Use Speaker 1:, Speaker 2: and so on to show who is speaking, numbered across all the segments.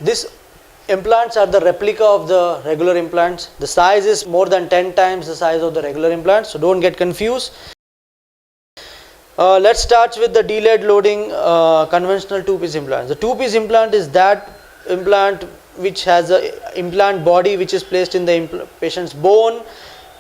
Speaker 1: These implants are the replica of the regular implants. The size is more than 10 times the size of the regular implants, so don't get confused. Let's start with the delayed loading conventional two-piece implant. The two-piece implant is that implant which has a implant body which is placed in the patient's bone.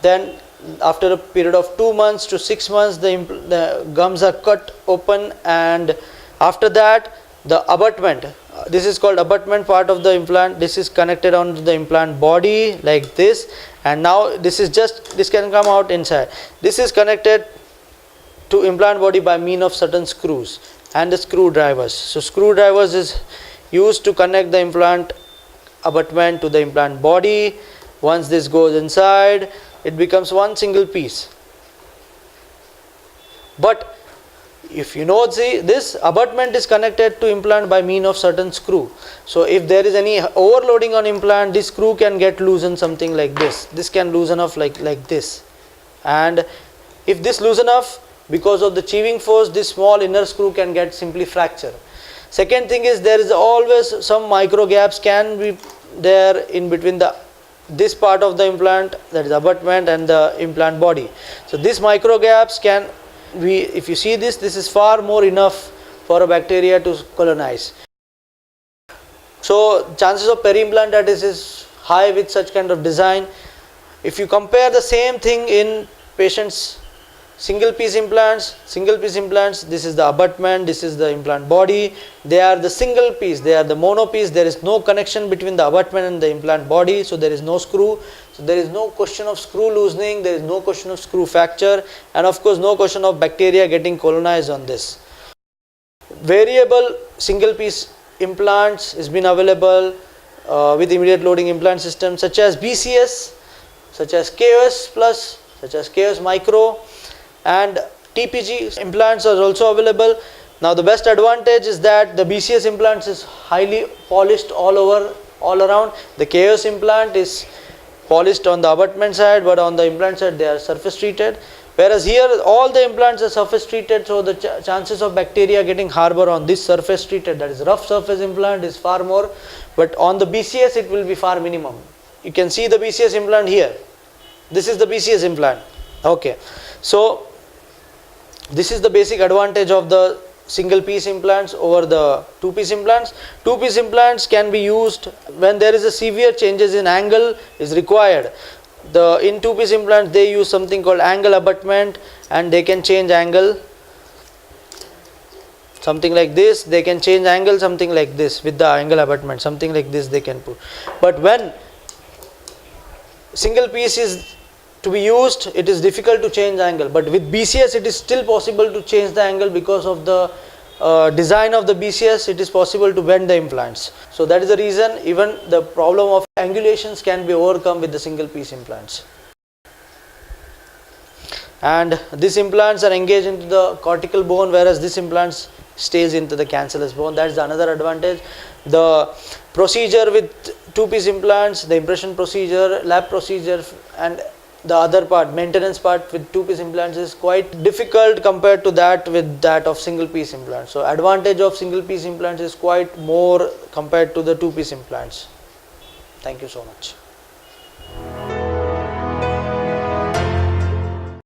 Speaker 1: Then after a period of 2 months to 6 months, the gums are cut open, and after that the abutment, this is called abutment part of the implant, this is connected onto the implant body like this, and now this can come out inside. This is connected to implant body by means of certain screws and the screwdrivers. So screwdrivers is used to connect the implant abutment to the implant body. Once this goes inside, it becomes one single piece. But if you know, see, this abutment is connected to implant by means of certain screw. So if there is any overloading on implant, this screw can get loosened something like this. This can loosen off like this. And if this loosen off, because of the sheaving force, this small inner screw can get simply fractured. Second thing is, there is always some micro gaps can be there in between this part of the implant, that is abutment, and the implant body. So these micro gaps can be, if you see this is far more enough for a bacteria to colonize. So chances of peri-implantitis is high with such kind of design. If you compare the same thing in patients' single piece implants, this is the abutment, this is the implant body. They are the single piece, they are the mono piece. There is no connection between the abutment and the implant body, so there is no screw. So there is no question of screw loosening, there is no question of screw fracture, and of course no question of bacteria getting colonized on this. Variable single piece implants has been available with immediate loading implant systems such as BCS, such as KOS Plus, such as KOS Micro, and TPG implants are also available. Now the best advantage is that the BCS implants is highly polished all around. The KOS implant is polished on the abutment side, but on the implant side they are surface treated, whereas here all the implants are surface treated, so the chances of bacteria getting harbor on this surface treated, that is rough surface implant, is far more, but on the BCS it will be far minimum. You can see the BCS implant here. This is the BCS implant. Okay, so this is the basic advantage of the single piece implants over the two piece implants. Two piece implants can be used when there is a severe changes in angle is required. In two piece implants they use something called angle abutment, and they can change angle something like this, they can change angle something like this with the angle abutment, something like this they can put. But when single piece is to be used, it is difficult to change angle, but with BCS it is still possible to change the angle because of the design of the BCS. It is possible to bend the implants. So that is the reason even the problem of angulations can be overcome with the single piece implants. And these implants are engaged into the cortical bone, whereas this implants stays into the cancellous bone. That is another advantage. The procedure with two piece implants, the impression procedure, lab procedure, and the other part, maintenance part with two piece implants is quite difficult compared to that with that of single piece implants. So advantage of single piece implants is quite more compared to the two piece implants. Thank you so much.